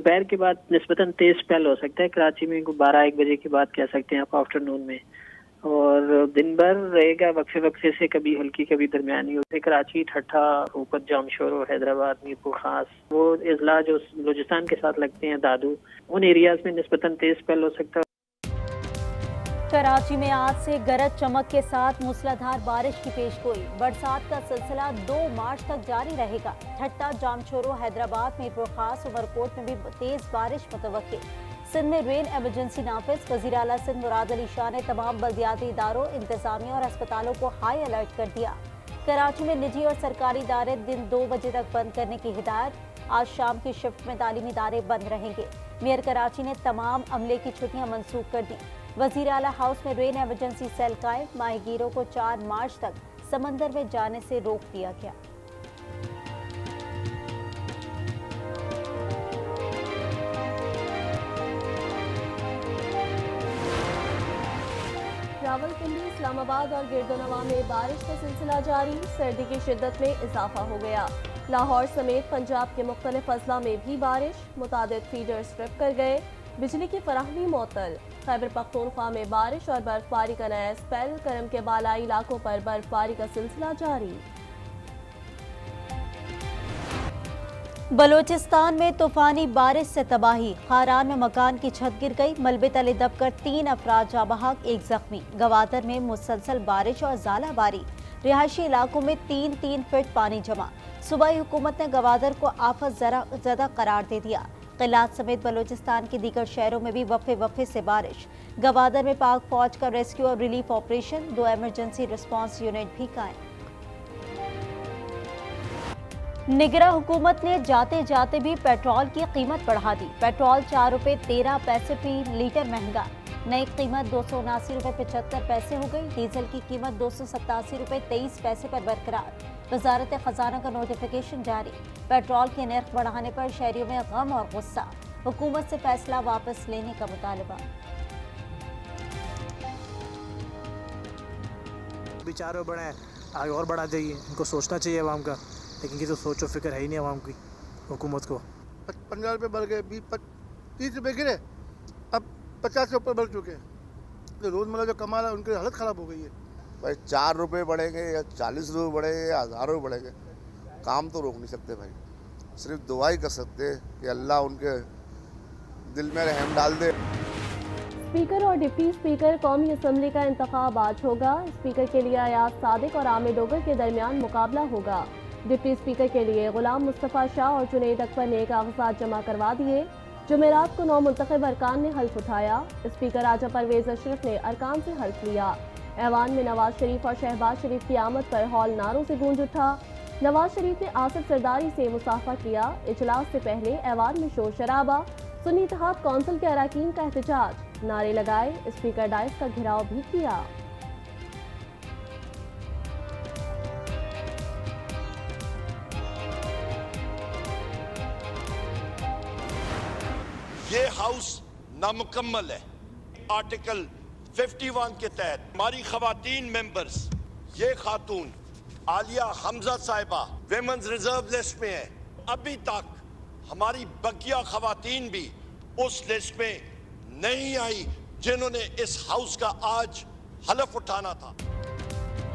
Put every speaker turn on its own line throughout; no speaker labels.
दोपहर के बाद निस्बतन तेज स्पेल हो सकता है कराची में, 12-1 बजे के बाद कह सकते हैं आप आफ्टरनून में, और दिन भर रहेगा वक्फे वक्फे से, कभी हल्की कभी दरमियानी होती है। कराची, ठट्ठा, ऊपर जामशोरो, हैदराबाद, मीरपुर खास, वो अजला जो बलूचिस्तान के साथ लगते हैं, दादू, उन एरियाज में निस्बतन तेज स्पेल हो सकता है।
कराची में आज से गरज चमक के साथ मूसलाधार बारिश की पेशगोई। बरसात का सिलसिला 2 मार्च तक जारी रहेगा। ठट्टा, जामशोरो, हैदराबाद, मीरपुर खास, उमरकोट में भी तेज बारिश मुतवक्के। सिंध में रेन इमरजेंसी नाफिज। वज़ीर आला सिंध मुराद अली शाह ने तमाम बल्दियाती इदारों, इंतजामिया और अस्पतालों को हाई अलर्ट कर दिया। कराची में निजी और सरकारी इदारे दिन 2 बजे तक बंद करने की हिदायत। आज शाम की शिफ्ट में तालीमी इदारे बंद रहेंगे। मेयर कराची ने तमाम अमले की छुट्टियां मनसूख कर दी। वज़ीर आला हाउस में रेन इमरजेंसी सेल कायम। माहीगीरों को 4 मार्च तक समंदर में जाने से रोक दिया गया।
रावलपिंडी, इस्लामाबाद और गिरदोनवा में बारिश का सिलसिला जारी। सर्दी की शिद्दत में इजाफा हो गया। लाहौर समेत पंजाब के मुख्तलिफ अजला में भी बारिश। मुतादिद फीडर्स ट्रिप कर गए। बिजली की फराहमी मुअत्तल। खैबर पख्तूनख्वा में बारिश और बर्फबारी का नया स्पेल। करम के बालाई इलाकों पर बर्फबारी का सिलसिला जारी।
बलूचिस्तान में तूफानी बारिश से तबाही। खारान में मकान की छत गिर गई। मलबे तले दबकर 3 अफराद जाँ बहक, 1 जख्मी। गवादर में मुसलसल बारिश और ज़ालाबारी। रिहायशी इलाकों में 3-3 फीट पानी जमा। सूबाई हुकूमत ने गवादर को आफत ज़दा करार दे दिया। क़िलात समेत बलूचिस्तान के दीगर शहरों में भी वफ़े वफ़े से बारिश। गवादर में पाक फौज का रेस्क्यू और relief operation. 2 emergency response unit भी कायम। निगरां हुकूमत ने जाते जाते भी पेट्रोल की कीमत बढ़ा दी। पेट्रोल 4 रुपये 13 पैसे फी लीटर महंगा। नई कीमत 279 रुपये 75 पैसे हो गई। डीजल की कीमत 287 रुपये 23 पैसे पर बरकरार। वजारत खजाना का नोटिफिकेशन जारी। पेट्रोल के नर्ख बढ़ाने पर शहरियों में गम और गुस्सा। हुकूमत से फैसला वापस लेने का मुतालबा।
बेचारों बढ़े आगे और बढ़ा चाहिए, इनको सोचना चाहिए अवाम का, लेकिन किसी सोचो फिक्र है ही नहीं अवाम की, हुकूमत को।
15 रुपये बढ़ गए, 20-30 रुपये गिरे, अब 50 से ऊपर बढ़ चुके हैं। तो रोज़मर्रा जो कमा रहा है उनकी हालत ख़राब हो गई है।
भाई 4 रुपये बढ़ेंगे या 40 रुपये बढ़ेंगे या 1000 रुपये बढ़ेंगे, काम तो रोक नहीं सकते भाई। सिर्फ दुआ ही कर सकते कि अल्लाह उनके दिल में रहम डाल दे।
स्पीकर और डिप्टी स्पीकर कौमी असम्बली का इंतखाब आज होगा। स्पीकर के लिए अयाज सादिक और आमिर डोगर के दरमियान मुकाबला होगा। डिप्टी स्पीकर के लिए गुलाम मुस्तफ़ा शाह और जुनैद अकबर ने कागजात जमा करवा दिए। जुमेरात को 9 मुंतखब अरकान ने हल्फ उठाया। स्पीकर राजा परवेज अशरफ ने अरकान से हल्फ लिया। ऐवान में नवाज शरीफ और शहबाज शरीफ की आमद पर हॉल नारों से गूंज उठा। नवाज शरीफ ने आसिफ सरदारी से मुसाफा किया। इजलास से पहले ऐवान में शोर शराबा। सुन्नी इत्तेहाद कौंसिल के अरकान का एहतजाज, नारे लगाए। स्पीकर डाइस का घेराव भी किया।
ये हाउस नामुकम्मल है। आर्टिकल 51 के तहत हमारी खवातीन मेंबर्स, ये खातून आलिया हमजा साहिबा विमेंस रिजर्व लिस्ट में है। अभी तक हमारी बकिया खवातीन भी उस लिस्ट में नहीं आई जिन्होंने इस हाउस का आज हलफ उठाना था।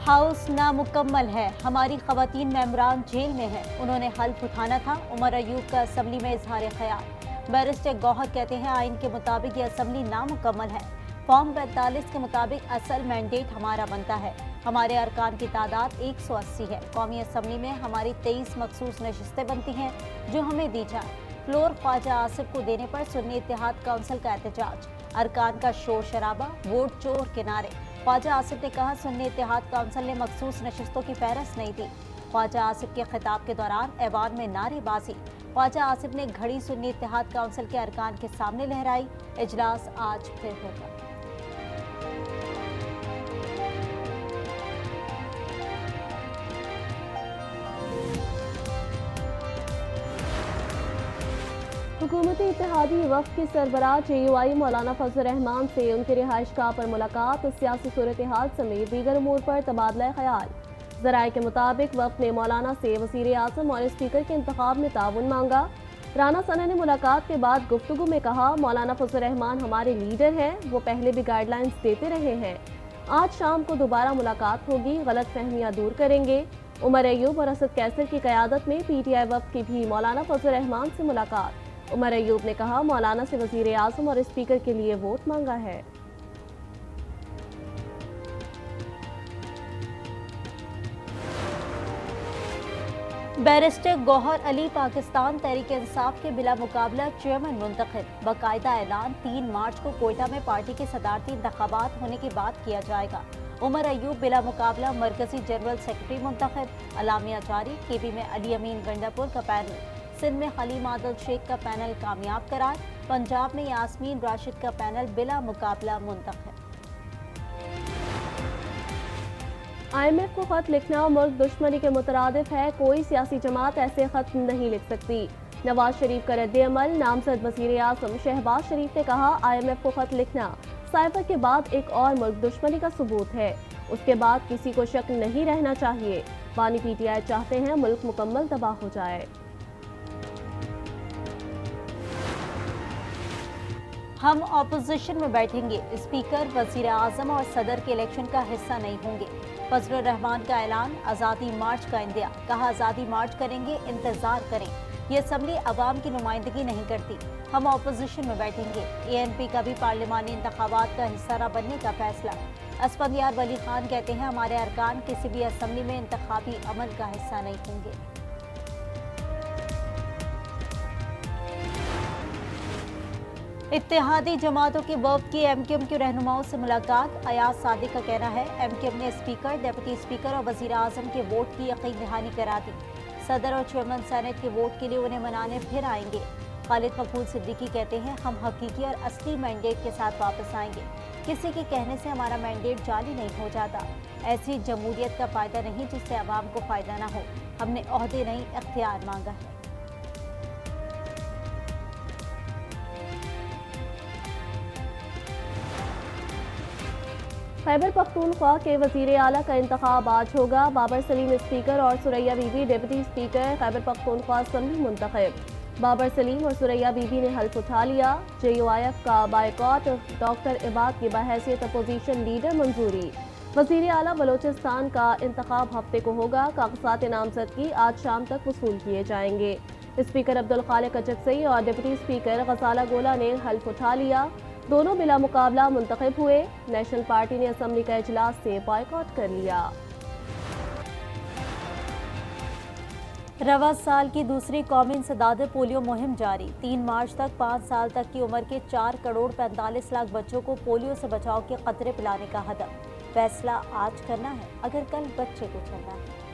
हाउस नामुकम्मल है। हमारी खवातीन मेंबरान जेल में है, उन्होंने हल्फ उठाना था। उमर अयूब का असम्बली में इजहार ख्याल। बैरिस्टर गौहर कहते हैं आइन के मुताबिक ये असम्बली नामुकम्मल है। फॉर्म 45 के मुताबिक असल मैंडेट हमारा बनता है। हमारे अरकान की तादाद 180 है। कौमी असम्बली में हमारी 23 मखसूस नशिस्तें बनती हैं जो हमें दी जाए। फ्लोर ख्वाजा आसिफ को देने पर सुन्नी इत्तेहाद काउंसिल का एहतजाज। अरकान का शोर शराबा, वोट चोर के नारे। ख्वाजा आसिफ ने कहा सुन्नी इत्तेहाद काउंसिल ने मखसूस नशिस्तों की फहरस्त नहीं दी। ख्वाजा आसिफ के खिताब के दौरान ऐवान में नारेबाजी। ख्वाजा आसिफ ने घड़ी सुन्नी इत्तेहाद काउंसिल के अरकान के सामने लहराई। इजलास आज फिर होगा।
हुकूमती इत्तेहादी वफ़द के सरबराह JUI मौलाना फजल रहमान से उनके रिहाइशगाह पर मुलाकात, सियासी सूरत हाल समेत दीगर उमूर पर तबादला ख्याल। ज़राए के मुताबिक वफ़द ने मौलाना से वज़ीर आज़म और स्पीकर के इंतखाब में ताउन मांगा। राना सना ने मुलाकात के बाद गुफ्तगू में कहा, मौलाना फजल रहमान हमारे लीडर हैं, वो पहले भी गाइडलाइंस देते रहे हैं। आज शाम को दोबारा मुलाकात होगी, गलत फहमियाँ दूर करेंगे। उमर अयूब और असद कैसर की क़यादत में PTI वफ़द की भी मौलाना फजल रहमान से मुलाकात। उमर अयूब ने कहा, मौलाना से वज़ीर आज़म और स्पीकर के लिए वोट मांगा है।
बैरिस्टर गौहर अली पाकिस्तान तहरीक इंसाफ के बिला मुकाबला चेयरमैन मुंतखब। बाकायदा ऐलान 3 मार्च को कोयटा में पार्टी के सदारती इंतखाबात होने के बाद किया जाएगा। उमर अयूब बिला मुकाबला मरकजी जनरल सेक्रेटरी मुंतखब। अलामिया जारी। KB में अली अमीन गंडापुर का पैनल। सिंध में हलीम आदिल शेख का पैनल कामयाब करार। पंजाब में यास्मीन राशिद का पैनल बिला मुकाबला मुंतखब।
IMF को खत लिखना मुल्क दुश्मनी के मुतरादिफ है, कोई सियासी जमात ऐसे खत नहीं लिख सकती। नवाज शरीफ का रद्द-ए-अमल। नामजद वज़ीर आज़म शहबाज शरीफ ने कहा, IMF को खत लिखना साइफर के बाद एक और मुल्क दुश्मनी का सबूत है। उसके बाद किसी को शक नहीं रहना चाहिए। बानी PTI चाहते हैं मुल्क मुकम्मल तबाह हो जाए।
हम ऑपोजिशन में बैठेंगे, स्पीकर वज़ीर आज़म और सदर के इलेक्शन का हिस्सा नहीं होंगे। फजलुर रहमान का ऐलान। आज़ादी मार्च का इंदिया। कहा, आज़ादी मार्च करेंगे, इंतजार करें। ये असम्बली अवाम की नुमाइंदगी नहीं करती। हम ऑपोजिशन में बैठेंगे। ANP का भी पार्लिमानी इंतखाबात का हिस्सा न बनने का फैसला। असफंदियार वली खान कहते हैं, हमारे अरकान किसी भी असम्बली में इंतखाबी अमल का हिस्सा नहीं होंगे। इत्तेहादी जमातों के वफ़द की MQM के रहनुमाओं से मुलाकात। अयाज सादिक का कहना है, MQM ने स्पीकर, डिप्टी स्पीकर और वज़ीर आज़म के वोट की यकीन दहानी करा दी। सदर और चेयरमैन सेनेट के वोट के लिए उन्हें मनाने फिर आएंगे। खालिद मकबूल सिद्दीकी कहते हैं, हम हकीकी और असली मैंडेट के साथ वापस आएंगे। किसी के कहने से हमारा मैंडेट जाली नहीं हो जाता। ऐसी जमहूरियत का फ़ायदा नहीं जिससे अवाम को फ़ायदा ना हो। हमने ओहदे नहीं, इख्तियार मांगा है।
खैबर पख्तूनख्वा के वज़ीर आला का इंतखाब आज होगा। बाबर सलीम स्पीकर और Suraiya Bibi deputy speaker Khyber Pakhtunkhwa assembly मुंतखब। बाबर सलीम और सुरैया बीबी ने हल्फ उठा लिया। JUIF का बायकॉट। डॉक्टर इबाद की बहैसियत अपोजिशन लीडर मंजूरी। वज़ीर आला बलोचिस्तान का इंतखाब हफ्ते को होगा। कागजात नामजदगी आज शाम तक वसूल किए जाएंगे। स्पीकर अब्दुल खालिक अचकज़ई और डिप्टी स्पीकर गजाला गोला ने हल्फ उठा लिया। दोनों बिला मुकाबला मुंतखब हुए। नेशनल पार्टी ने असम्बली का इजलास से बॉयकॉट कर लिया।
रवा साल की दूसरी कौमी इंसदाद पोलियो मुहिम जारी। 3 मार्च तक 5 साल तक की उम्र के 4 करोड़ 45 लाख बच्चों को पोलियो से बचाव के खतरे पिलाने का हदफ। फैसला आज करना है, अगर कल बच्चे को चलना है।